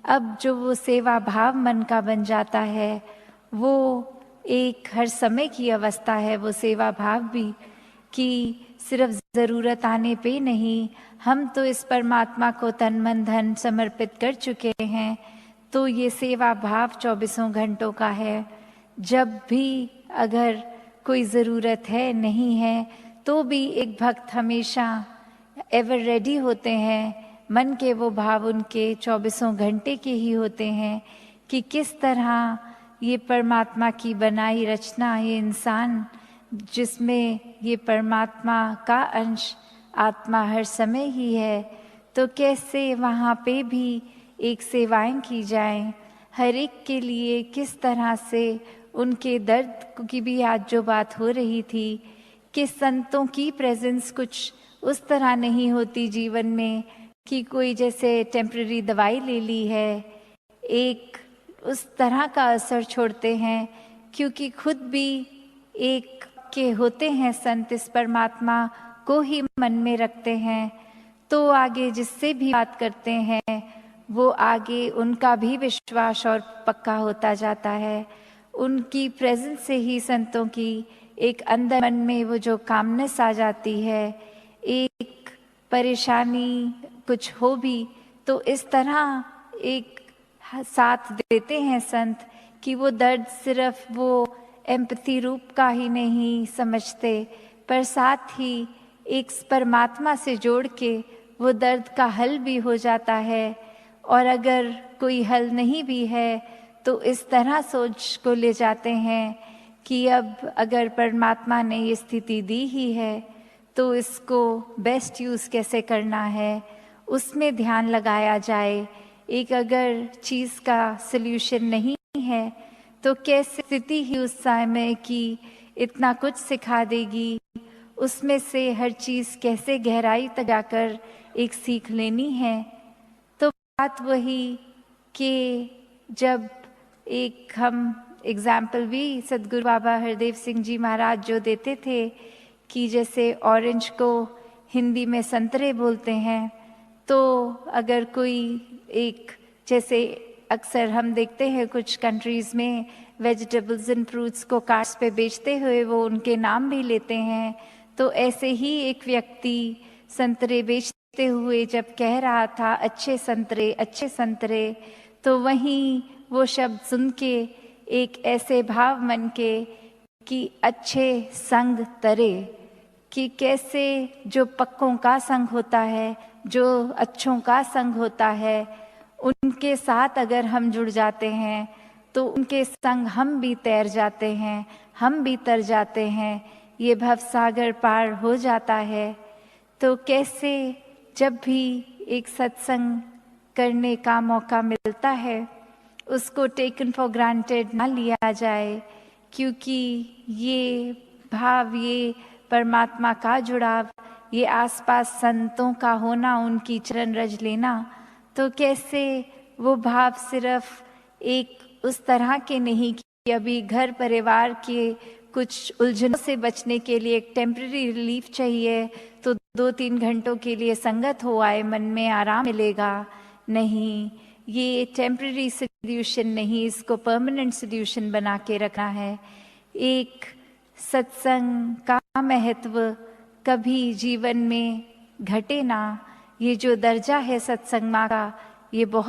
अब जो वो सेवा भाव मन का बन जाता है, वो एक हर समय की अवस्था है। वो सेवा भाव भी कि सिर्फ ज़रूरत आने पे नहीं, हम तो इस परमात्मा को तन मन धन समर्पित कर चुके हैं, तो ये सेवा भाव 24 घंटों का है। जब भी अगर कोई ज़रूरत है, नहीं है, तो भी एक भक्त हमेशा एवर रेडी होते हैं। मन के वो भाव उनके 24 घंटे के ही होते हैं कि किस तरह ये परमात्मा की बनाई रचना, ये इंसान जिसमें ये परमात्मा का अंश आत्मा हर समय ही है, तो कैसे वहाँ पे भी एक सेवाएं की जाएं, हर एक के लिए किस तरह से उनके दर्द की भी आज जो बात हो रही थी कि संतों की प्रेजेंस कुछ उस तरह नहीं होती जीवन में कि कोई जैसे टेम्पररी दवाई ले ली है, एक उस तरह का असर छोड़ते हैं, क्योंकि खुद भी एक के होते हैं संत, इस परमात्मा को ही मन में रखते हैं, तो आगे जिससे भी बात करते हैं वो आगे उनका भी विश्वास और पक्का होता जाता है। उनकी प्रेजेंस से ही संतों की एक अंदर मन में वो जो कामनेस आ जाती है, एक परेशानी कुछ हो भी तो इस तरह एक साथ देते हैं संत कि वो दर्द सिर्फ वो एम्पैथी रूप का ही नहीं समझते, पर साथ ही एक परमात्मा से जोड़ के वो दर्द का हल भी हो जाता है। और अगर कोई हल नहीं भी है तो इस तरह सोच को ले जाते हैं कि अब अगर परमात्मा ने ये स्थिति दी ही है तो इसको बेस्ट यूज़ कैसे करना है, उसमें ध्यान लगाया जाए। एक अगर चीज़ का सल्यूशन नहीं है तो कैसे स्थिति ही उस समय की इतना कुछ सिखा देगी, उसमें से हर चीज़ कैसे गहराई तक जाकर एक सीख लेनी है। तो बात वही कि जब एक हम एग्जाम्पल भी सदगुरु बाबा हरदेव सिंह जी महाराज जो देते थे कि जैसे ऑरेंज को हिंदी में संतरे बोलते हैं, तो अगर कोई एक जैसे अक्सर हम देखते हैं कुछ कंट्रीज़ में वेजिटेबल्स एंड फ्रूट्स को कार्ट्स पे बेचते हुए वो उनके नाम भी लेते हैं, तो ऐसे ही एक व्यक्ति संतरे बेचते हुए जब कह रहा था अच्छे संतरे अच्छे संतरे, तो वहीं वो शब्द सुन के एक ऐसे भाव मन के कि अच्छे संग तरे, कि कैसे जो पक्कों का संग होता है, जो अच्छों का संग होता है, उनके साथ अगर हम जुड़ जाते हैं तो उनके संग हम भी तैर जाते हैं, हम भी तर जाते हैं, ये भवसागर पार हो जाता है। तो कैसे जब भी एक सत्संग करने का मौका मिलता है उसको टेकन फॉर ग्रांटेड ना लिया जाए, क्योंकि ये भाव, ये परमात्मा का जुड़ाव, ये आसपास संतों का होना, उनकी चरण रज लेना, तो कैसे वो भाव सिर्फ एक उस तरह के नहीं कि अभी घर परिवार के कुछ उलझनों से बचने के लिए एक टेम्पररी रिलीफ चाहिए तो 2-3 घंटों के लिए संगत हो आए, मन में आराम मिलेगा। नहीं, ये टेम्पररी सोल्यूशन नहीं, इसको परमानेंट सोल्यूशन बना के रखना है। एक सत्संग का महत्व कभी जीवन में घटे ना, ये जो दर्जा है सत्संग का, ये बहुत